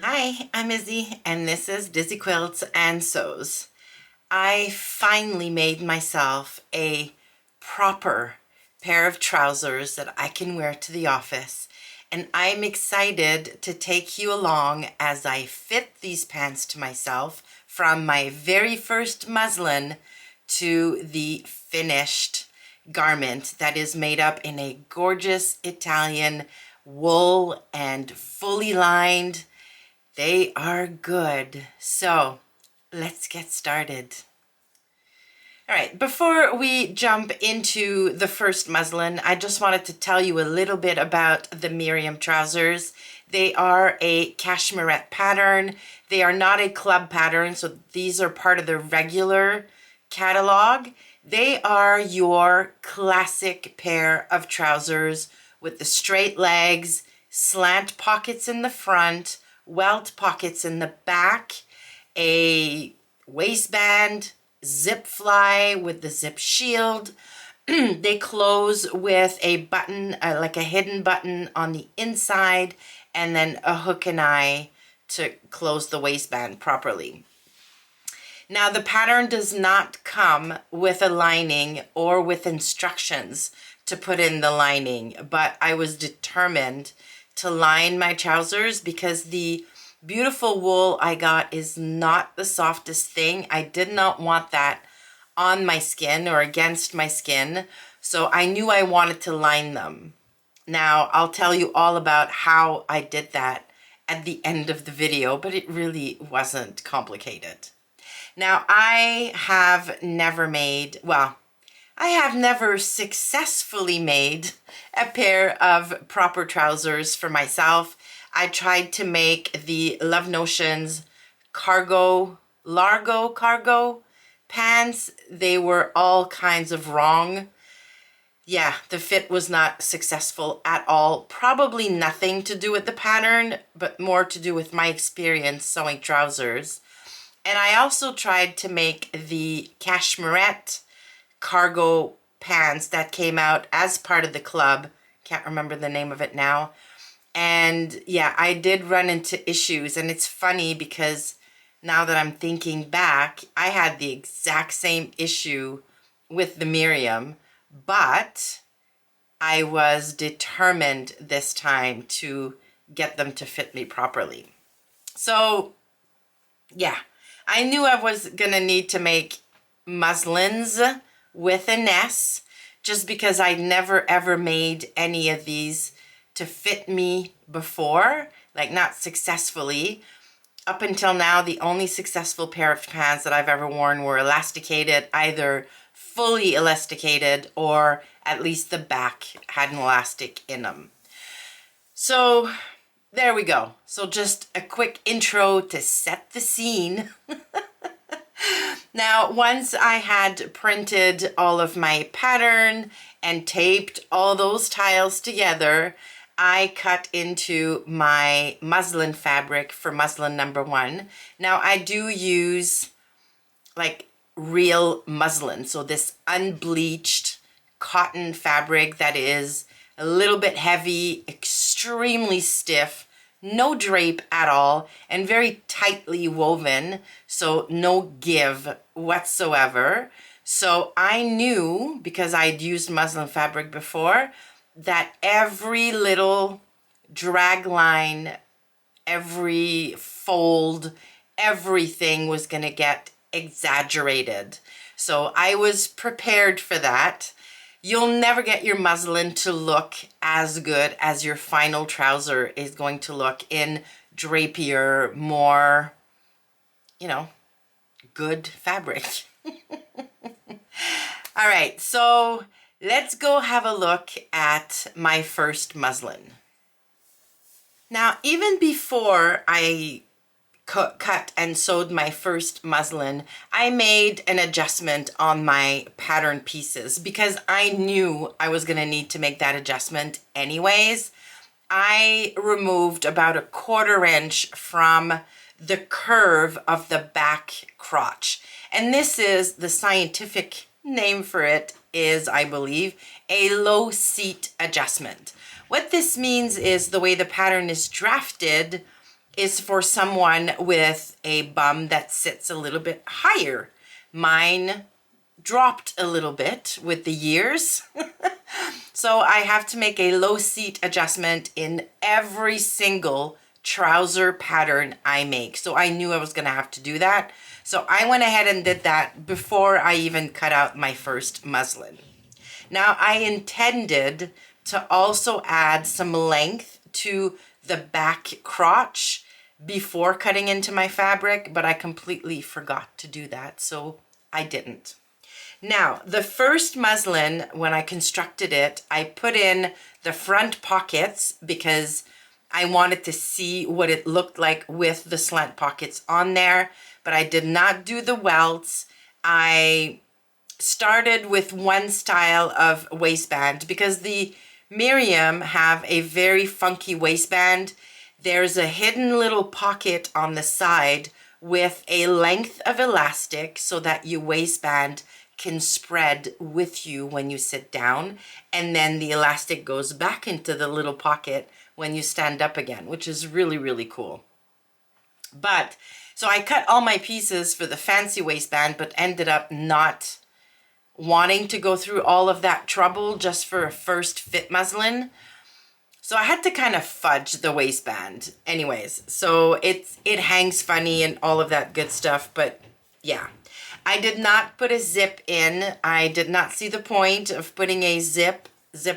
Hi, I'm Izzy, and this is Dizzy Quilts and Sews. I finally made myself a proper pair of trousers that I can wear to the office, and I'm excited to take you along as I fit these pants to myself from my very first muslin to the finished garment that is made up in a gorgeous Italian wool and fully lined. They are good. So let's get started. All right, before we jump into the first muslin, I just wanted to tell you a little bit about the Meriam trousers. They are a Cashmerette pattern. They are not a club pattern, so these are part of the regular catalog. They are your classic pair of trousers with the straight legs, slant pockets in the front, welt pockets in the back, a waistband, zip fly with the zip shield. They close with a button, like a hidden button on the inside, and then a hook and eye to close the waistband properly. Now, the pattern does not come with a lining or with instructions to put in the lining, but I was determined to line my trousers because the beautiful wool I got is not the softest thing. I did not want that on my skin or against my skin, so I knew I wanted to line them. Now, I'll tell you all about how I did that at the end of the video, but it really wasn't complicated. Now, I have never successfully made a pair of proper trousers for myself. I tried to make the Love Notions largo cargo pants. They were all kinds of wrong. Yeah, the fit was not successful at all. Probably nothing to do with the pattern, but more to do with my experience sewing trousers. And I also tried to make the Cashmerette cargo pants that came out as part of the club. Can't remember the name of it now. And yeah, I did run into issues, and it's funny because now that I'm thinking back, I had the exact same issue with the Meriam, but I was determined this time to get them to fit me properly. So yeah, I knew I was gonna need to make muslins with an S, just because I never ever made any of these to fit me before, like not successfully. Up until now, the only successful pair of pants that I've ever worn were elasticated, either fully elasticated or at least the back had an elastic in them. So there we go. So just a quick intro to set the scene. Now, once I had printed all of my pattern and taped all those tiles together, I cut into my muslin fabric for muslin number 1. Now, I do use like real muslin, so this unbleached cotton fabric that is a little bit heavy, extremely stiff, no drape at all, and very tightly woven, so no give whatsoever. So I knew, because I'd used muslin fabric before, that every little drag line, every fold, everything was gonna get exaggerated. So I was prepared for that. You'll never get your muslin to look as good as your final trouser is going to look in drapier, more, good fabric. All right, so let's go have a look at my first muslin. Now, even before I cut and sewed my first muslin, I made an adjustment on my pattern pieces because I knew I was going to need to make that adjustment anyways. I removed about 1/4 inch from the curve of the back crotch. And this is, the scientific name for it is, I believe, a low seat adjustment. What this means is the way the pattern is drafted is for someone with a bum that sits a little bit higher. Mine dropped a little bit with the years. So I have to make a low seat adjustment in every single trouser pattern I make. So I knew I was gonna have to do that. So I went ahead and did that before I even cut out my first muslin. Now I intended to also add some length to the back crotch before cutting into my fabric, but I completely forgot to do that, so I didn't. Now, the first muslin, when I constructed it, I put in the front pockets because I wanted to see what it looked like with the slant pockets on there, but I did not do the welts. I started with one style of waistband because the Meriam have a very funky waistband. There's a hidden little pocket on the side with a length of elastic so that your waistband can spread with you when you sit down, and then the elastic goes back into the little pocket when you stand up again, which is really, really cool. But so I cut all my pieces for the fancy waistband, but ended up not wanting to go through all of that trouble just for a first fit muslin. So I had to kind of fudge the waistband anyways. So it hangs funny and all of that good stuff, but yeah. I did not put a zip in. I did not see the point of putting a zip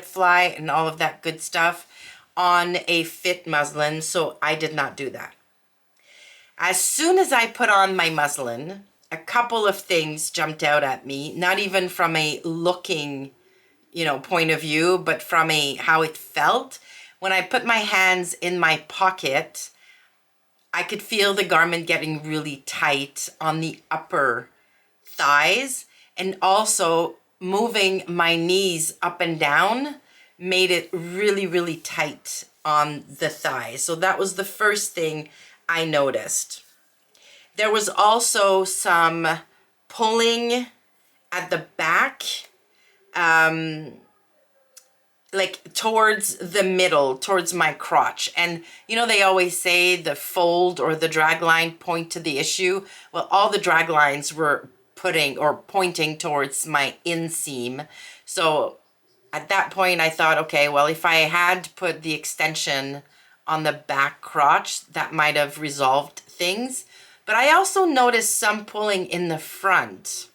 fly and all of that good stuff on a fit muslin, so I did not do that. As soon as I put on my muslin, a couple of things jumped out at me, not even from a looking, point of view, but from how it felt. When I put my hands in my pocket, I could feel the garment getting really tight on the upper thighs, and also moving my knees up and down made it really, really tight on the thighs. So that was the first thing I noticed. There was also some pulling at the back, like towards the middle, towards my crotch. And they always say the fold or the drag line point to the issue. Well, all the drag lines were pointing towards my inseam. So at that point I thought, okay, well, if I had put the extension on the back crotch, that might have resolved things. But I also noticed some pulling in the front,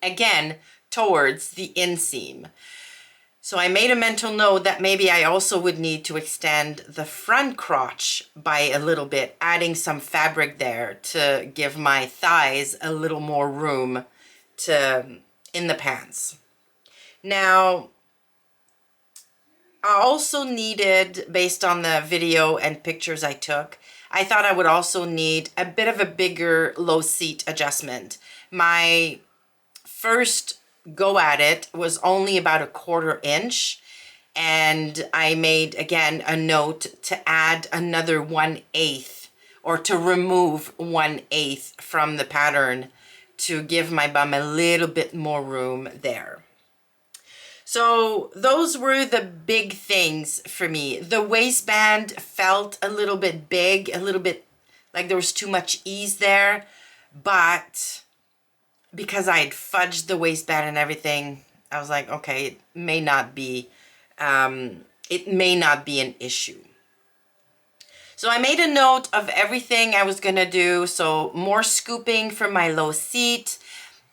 again, towards the inseam. So I made a mental note that maybe I also would need to extend the front crotch by a little bit, adding some fabric there to give my thighs a little more room in the pants. Now, I also needed, based on the video and pictures I took, I thought I would also need a bit of a bigger low seat adjustment. My first go at it was only about a 1/4 inch, and I made again a note to add another 1/8 or to remove 1/8 from the pattern to give my bum a little bit more room there. So those were the big things for me. The waistband felt a little bit big, a little bit like there was too much ease there, but because I had fudged the waistband and everything, I was like, okay, it may not be an issue. So I made a note of everything I was gonna do. So more scooping for my low seat,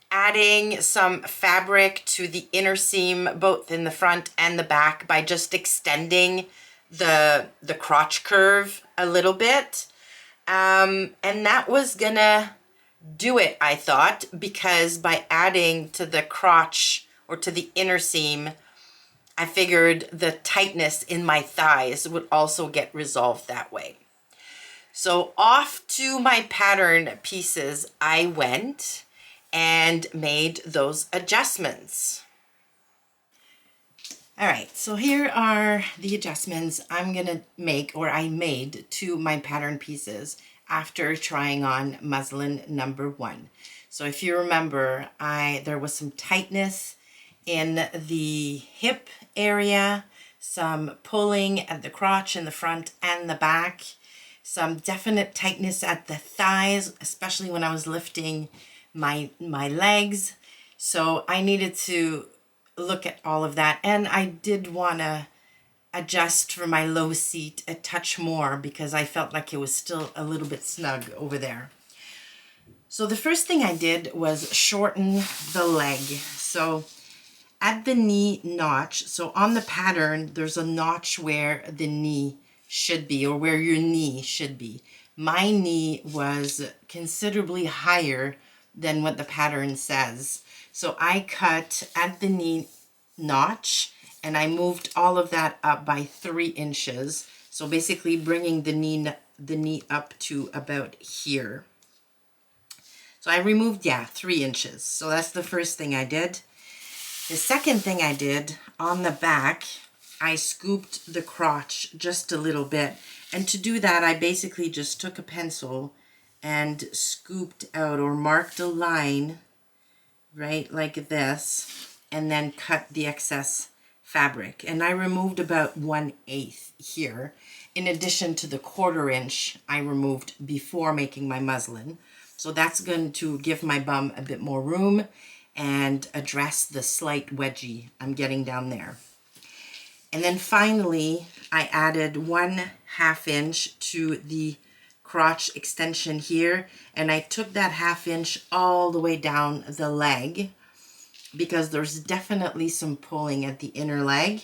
adding some fabric to the inner seam, both in the front and the back, by just extending the crotch curve a little bit. And that was gonna do it, I thought, because by adding to the crotch or to the inner seam, I figured the tightness in my thighs would also get resolved that way. So off to my pattern pieces I went and made those adjustments. All right, so here are the adjustments I'm gonna make, or I made, to my pattern pieces after trying on muslin number 1. So if you remember, there was some tightness in the hip area. some pulling at the crotch in the front and the back, some definite tightness at the thighs, especially when I was lifting my legs. So I needed to look at all of that, and I did want to adjust for my low seat a touch more because I felt like it was still a little bit snug over there. So the first thing I did was shorten the leg. So at the knee notch, so on the pattern, there's a notch where the knee should be, or where your knee should be. My knee was considerably higher than what the pattern says. So I cut at the knee notch, and I moved all of that up by 3 inches. So basically bringing the knee up to about here. So I removed, 3 inches. So that's the first thing I did. The second thing I did, on the back, I scooped the crotch just a little bit. And to do that, I basically just took a pencil and scooped out or marked a line, right, like this, and then cut the excess fabric. And I removed about 1/8 here, in addition to the 1/4 inch I removed before making my muslin. So that's going to give my bum a bit more room and address the slight wedgie I'm getting down there. And then finally, I added 1/2 inch to the crotch extension here, and I took that 1/2 inch all the way down the leg because there's definitely some pulling at the inner leg.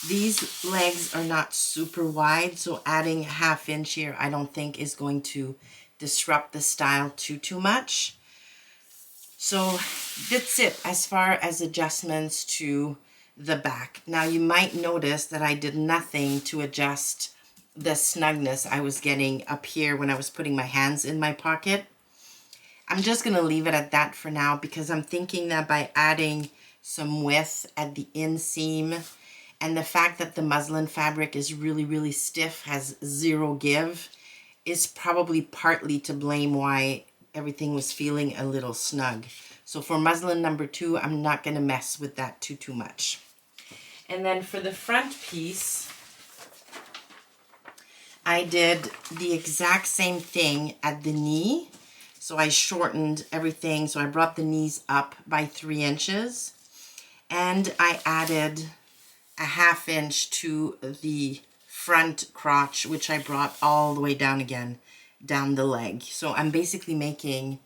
These legs are not super wide, so adding 1/2 inch here I don't think is going to disrupt the style too much. So that's it as far as adjustments to the back. Now you might notice that I did nothing to adjust the snugness I was getting up here when I was putting my hands in my pocket. I'm just going to leave it at that for now because I'm thinking that by adding some width at the inseam and the fact that the muslin fabric is really stiff, has zero give, is probably partly to blame why everything was feeling a little snug. So for muslin number 2, I'm not going to mess with that too much. And then for the front piece, I did the exact same thing at the knee. So I shortened everything. So I brought the knees up by 3 inches. And I added a 1/2 inch to the front crotch, which I brought all the way down again, down the leg. So I'm basically making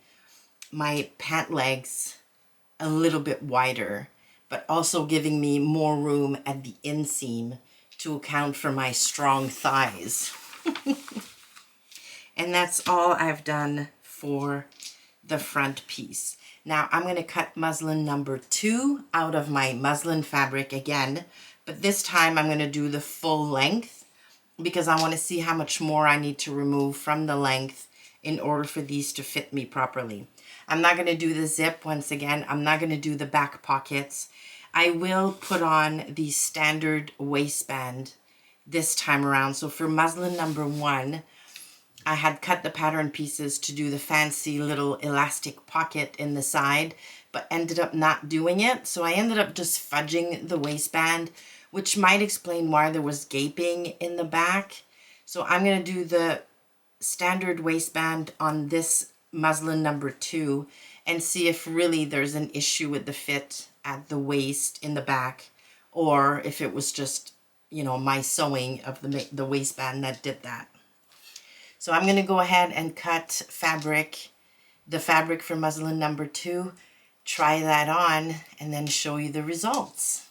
my pant legs a little bit wider, but also giving me more room at the inseam to account for my strong thighs. And that's all I've done for the front piece. Now I'm going to cut muslin number 2 out of my muslin fabric again, but this time I'm going to do the full length because I want to see how much more I need to remove from the length in order for these to fit me properly. I'm not going to do the zip once again. I'm not going to do the back pockets. I will put on the standard waistband this time around. So for muslin number 1, I had cut the pattern pieces to do the fancy little elastic pocket in the side, but ended up not doing it. So I ended up just fudging the waistband, which might explain why there was gaping in the back. So I'm going to do the standard waistband on this muslin number 2 and see if really there's an issue with the fit at the waist in the back, or if it was just, you know, my sewing of the waistband that did that. So I'm going to go ahead and cut fabric, the fabric for muslin number 2, try that on, and then show you the results.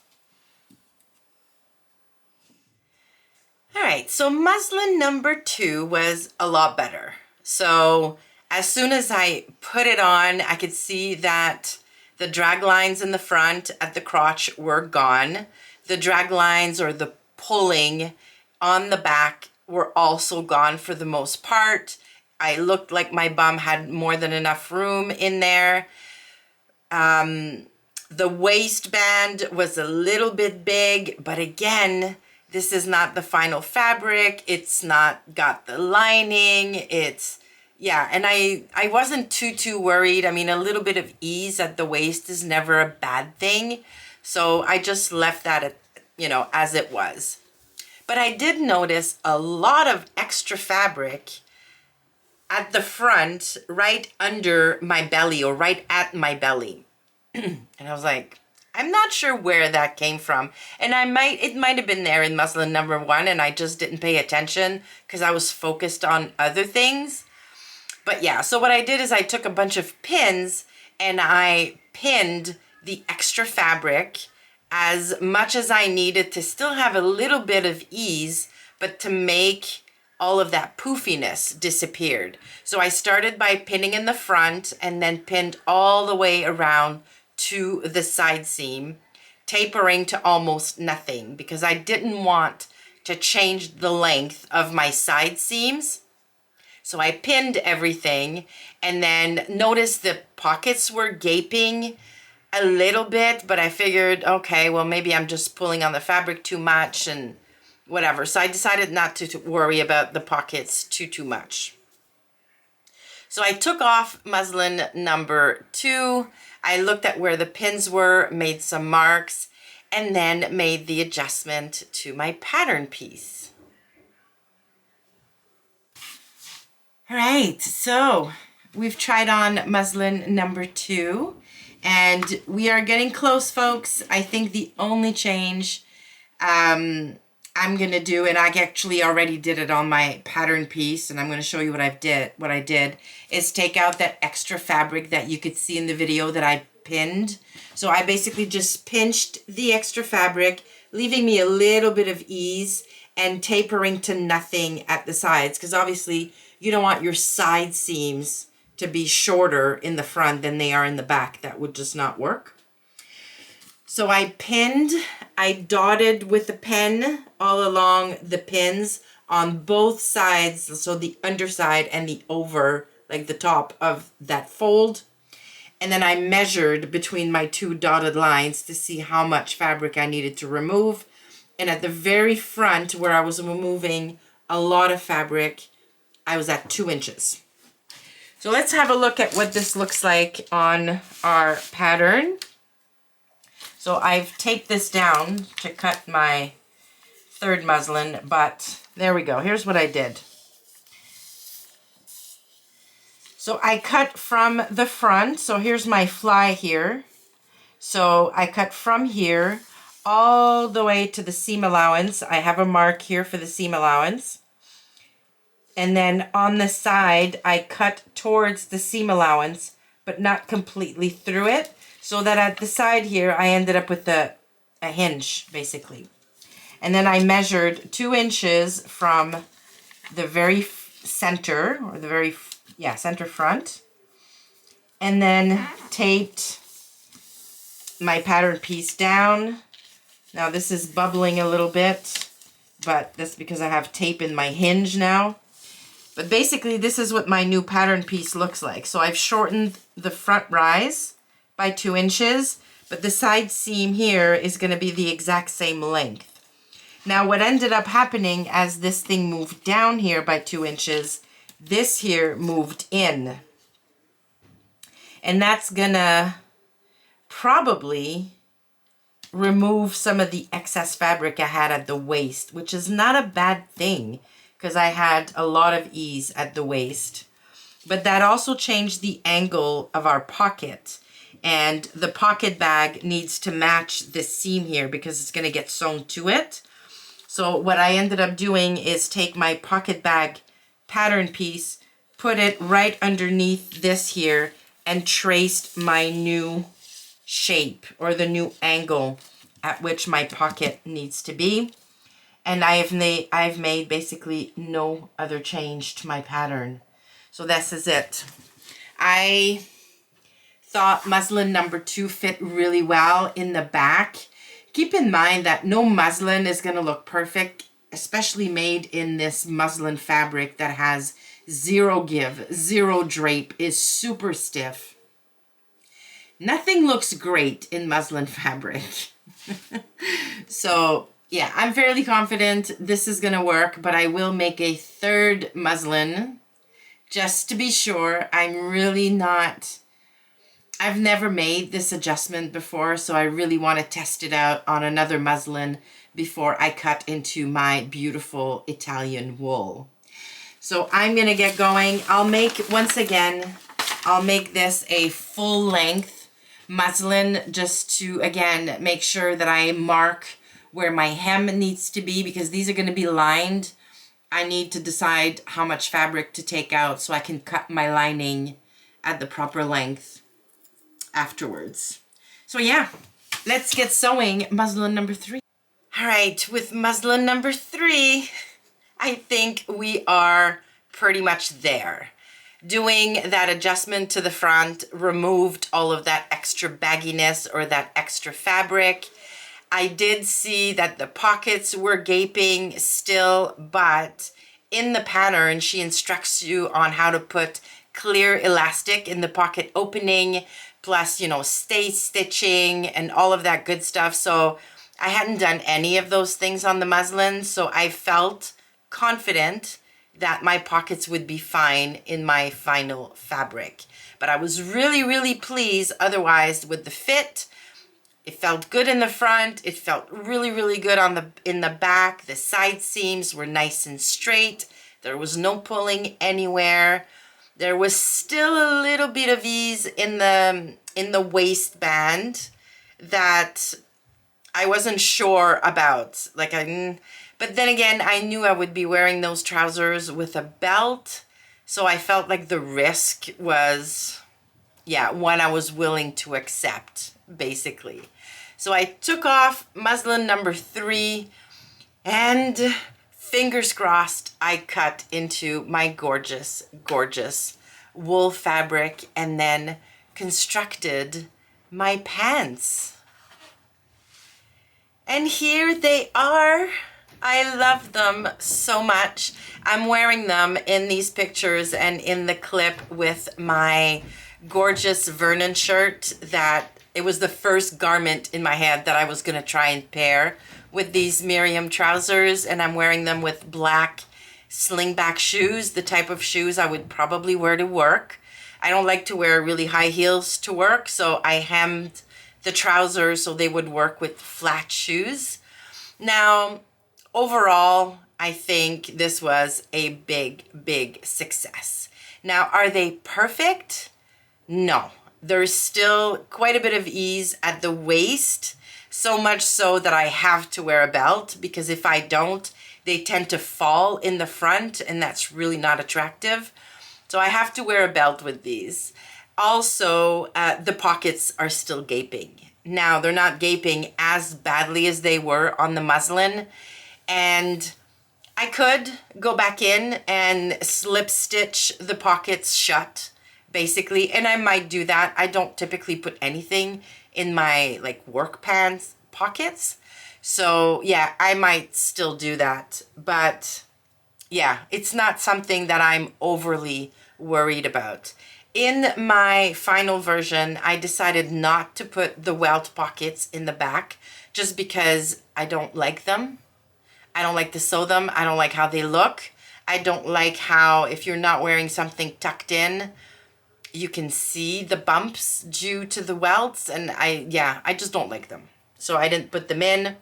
All right, so muslin number 2 was a lot better. So as soon as I put it on, I could see that the drag lines in the front at the crotch were gone. The drag lines or the pulling on the back were also gone for the most part. I looked like my bum had more than enough room in there. The waistband was a little bit big, but again, this is not the final fabric. It's not got the lining. It's, yeah, and I wasn't too worried. I mean, a little bit of ease at the waist is never a bad thing. So I just left that at, you know, as it was. But I did notice a lot of extra fabric at the front, right under my belly or right at my belly. And I was like, I'm not sure where that came from. And it might have been there in muslin number 1 and I just didn't pay attention because I was focused on other things. But yeah, so what I did is I took a bunch of pins and I pinned the extra fabric as much as I needed to still have a little bit of ease, but to make all of that poofiness disappeared. So I started by pinning in the front and then pinned all the way around to the side seam, tapering to almost nothing because I didn't want to change the length of my side seams. So I pinned everything and then noticed the pockets were gaping a little bit, but I figured, okay, well, maybe I'm just pulling on the fabric too much and whatever. So I decided not to worry about the pockets too much. So I took off muslin number 2. I looked at where the pins were, made some marks, and then made the adjustment to my pattern piece. All right, so we've tried on muslin number 2 and we are getting close, folks. I think the only change I'm gonna do, and I actually already did it on my pattern piece, and I'm gonna show you what I did is take out that extra fabric that you could see in the video that I pinned. So I basically just pinched the extra fabric, leaving me a little bit of ease and tapering to nothing at the sides, because obviously you don't want your side seams to be shorter in the front than they are in the back. That would just not work. So I dotted with a pen all along the pins on both sides, so the underside and the over, like the top of that fold. And then I measured between my 2 dotted lines to see how much fabric I needed to remove. And at the very front where I was removing a lot of fabric, I was at 2 inches. So let's have a look at what this looks like on our pattern. So I've taped this down to cut my 3rd muslin, but there we go. Here's what I did. So I cut from the front. So here's my fly here. So I cut from here all the way to the seam allowance. I have a mark here for the seam allowance. And then on the side, I cut towards the seam allowance, but not completely through it. So that at the side here, I ended up with a hinge, basically. And then I measured 2 inches from the very center, or the very, center front. And then taped my pattern piece down. Now this is bubbling a little bit, but that's because I have tape in my hinge now. But basically, this is what my new pattern piece looks like. So I've shortened the front rise by 2 inches, but the side seam here is going to be the exact same length. Now, what ended up happening as this thing moved down here by 2 inches, this here moved in. And that's going to probably remove some of the excess fabric I had at the waist, which is not a bad thing, because I had a lot of ease at the waist. But that also changed the angle of our pocket. And the pocket bag needs to match this seam here because it's going to get sewn to it. So what I ended up doing is take my pocket bag pattern piece, put it right underneath this here, and traced my new shape or the new angle at which my pocket needs to be. And I've made basically no other change to my pattern. So this is it. I thought muslin number 2 fit really well in the back. Keep in mind that no muslin is going to look perfect, especially made in this muslin fabric that has zero give, zero drape, is super stiff. Nothing looks great in muslin fabric. So yeah, I'm fairly confident this is going to work, but I will make a 3rd muslin just to be sure. I've never made this adjustment before, so I really want to test it out on another muslin before I cut into my beautiful Italian wool. So I'm gonna get going. I'll make this a full length muslin just to, again, make sure that I mark where my hem needs to be, because these are gonna be lined. I need to decide how much fabric to take out so I can cut my lining at the proper length afterwards. So yeah, let's get sewing muslin number 3. All right, with muslin number 3, I think we are pretty much there. Doing that adjustment to the front removed all of that extra bagginess or that extra fabric. I did see that the pockets were gaping still, but in the pattern, she instructs you on how to put clear elastic in the pocket opening, plus, you know, stay stitching and all of that good stuff. So I hadn't done any of those things on the muslin, so I felt confident that my pockets would be fine in my final fabric. But I was really, really pleased otherwise with the fit. It felt good in the front. It felt really, really good in the back. The side seams were nice and straight. There was no pulling anywhere. There was still a little bit of ease in the waistband that I wasn't sure about. But then again, I knew I would be wearing those trousers with a belt, so I felt like the risk was, yeah, one I was willing to accept, basically. So I took off muslin number 3, and fingers crossed, I cut into my gorgeous, gorgeous wool fabric and then constructed my pants. And here they are. I love them so much. I'm wearing them in these pictures and in the clip with my gorgeous Vernon shirt that it was the first garment in my head that I was going to try and pair with these Meriam trousers, and I'm wearing them with black slingback shoes, the type of shoes I would probably wear to work. I don't like to wear really high heels to work, so I hemmed the trousers so they would work with flat shoes. Now, overall, I think this was a big, big success. Now, are they perfect? No. There's still quite a bit of ease at the waist, so much so that I have to wear a belt, because if I don't, they tend to fall in the front, and that's really not attractive. So I have to wear a belt with these. Also, the pockets are still gaping. Now, they're not gaping as badly as they were on the muslin, and I could go back in and slip stitch the pockets shut, basically, and I might do that. I don't typically put anything in my work pants pockets, so yeah, I might still do that, but yeah, it's not something that I'm overly worried about. In my final version, I decided not to put the welt pockets in the back just because I don't like them. I don't like to sew them. I don't like how they look. I don't like how, if you're not wearing something tucked in, you can see the bumps due to the welts, and I just don't like them. So I didn't put them in.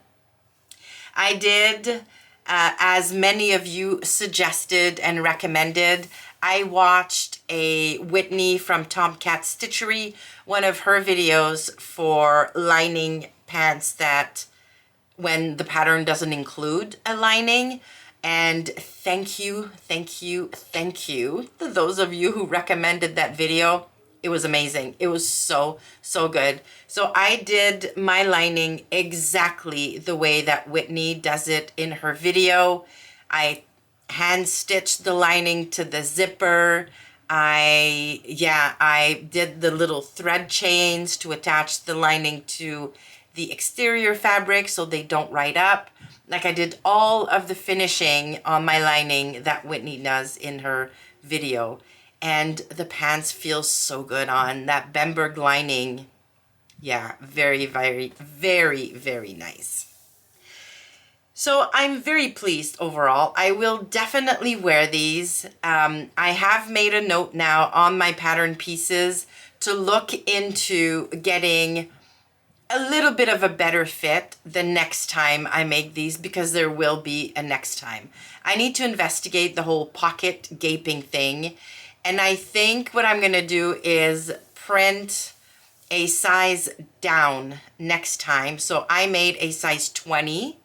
I did, as many of you suggested and recommended, I watched a Whitney from Tomcat Stitchery, one of her videos for lining pants that when the pattern doesn't include a lining. And thank you to those of you who recommended that video. It was amazing. It was so, so good. So I did my lining exactly the way that Whitney does it in her video. I hand stitched the lining to the zipper. I did the little thread chains to attach the lining to the exterior fabric so they don't ride up. I did all of the finishing on my lining that Whitney does in her video. And the pants feel so good on. That Bemberg lining, yeah, very, very, very, very nice. So I'm very pleased overall. I will definitely wear these. I have made a note now on my pattern pieces to look into getting a little bit of a better fit the next time I make these, because there will be a next time. I need to investigate the whole pocket gaping thing. And I think what I'm going to do is print a size down next time. So I made a size 20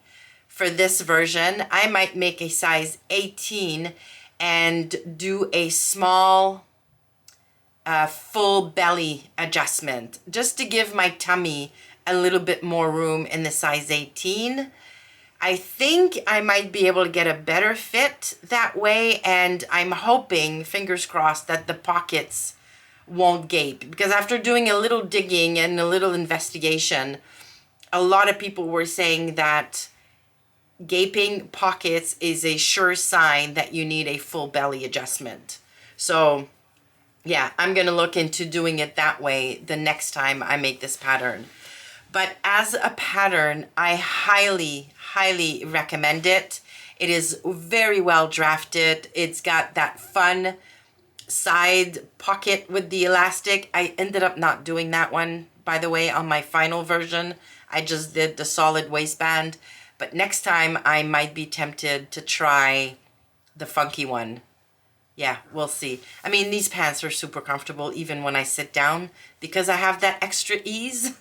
for this version. I might make a size 18 and do a small full belly adjustment, just to give my tummy a little bit more room in the size 18. I think I might be able to get a better fit that way, and I'm hoping, fingers crossed, that the pockets won't gape, because after doing a little digging and a little investigation, a lot of people were saying that gaping pockets is a sure sign that you need a full belly adjustment. So yeah, I'm gonna look into doing it that way the next time I make this pattern. But as a pattern, I highly, highly recommend it. It is very well drafted. It's got that fun side pocket with the elastic. I ended up not doing that one, by the way, on my final version. I just did the solid waistband. But next time I might be tempted to try the funky one. Yeah, we'll see. I mean, these pants are super comfortable even when I sit down, because I have that extra ease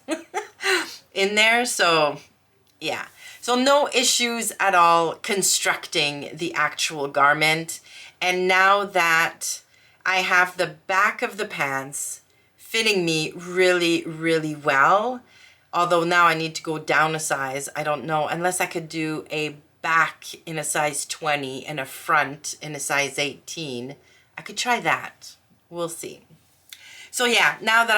in there. So yeah, so no issues at all constructing the actual garment. And now that I have the back of the pants fitting me really, really well, although now I need to go down a size. I don't know, unless I could do a back in a size 20 and a front in a size 18. I could try that. We'll see. So yeah, now that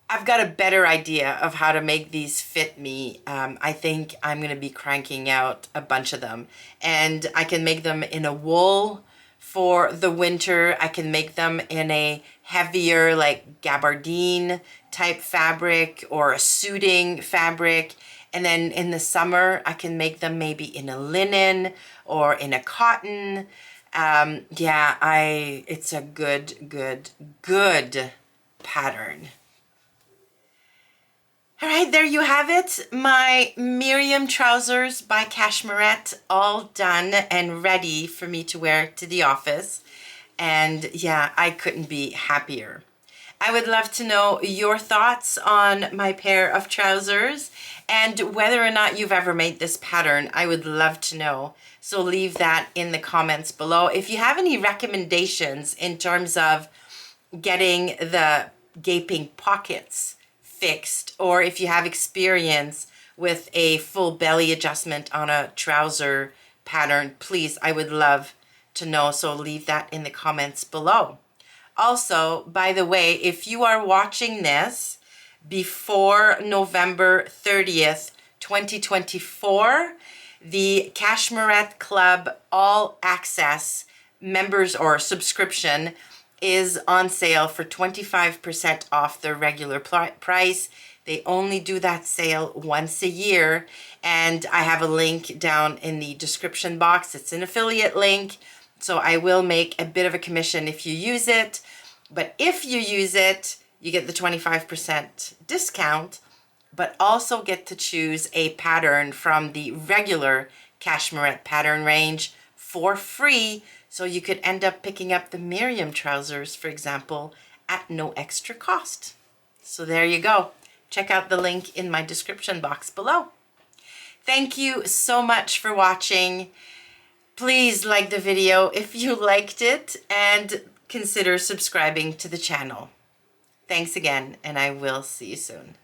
I've got a better idea of how to make these fit me, I think I'm going to be cranking out a bunch of them. And I can make them in a wool for the winter. I can make them in a heavier, like gabardine type fabric or a suiting fabric. And then in the summer, I can make them maybe in a linen or in a cotton. Yeah, it's a good pattern. All right, there you have it. My Meriam trousers by Cashmerette, all done and ready for me to wear to the office. And yeah, I couldn't be happier. I would love to know your thoughts on my pair of trousers and whether or not you've ever made this pattern. I would love to know. So leave that in the comments below. If you have any recommendations in terms of getting the gaping pockets fixed, or if you have experience with a full belly adjustment on a trouser pattern, please, I would love to know. So leave that in the comments below. Also, by the way, if you are watching this before November 30th, 2024, the Cashmerette Club All Access members or subscription is on sale for 25% off the regular price. They only do that sale once a year, and I have a link down in the description box. It's an affiliate link, so I will make a bit of a commission if you use it. But if you use it, you get the 25% discount, but also get to choose a pattern from the regular Cashmerette pattern range for free. So you could end up picking up the Meriam trousers, for example, at no extra cost. So there you go. Check out the link in my description box below. Thank you so much for watching. Please like the video if you liked it and consider subscribing to the channel. Thanks again, and I will see you soon.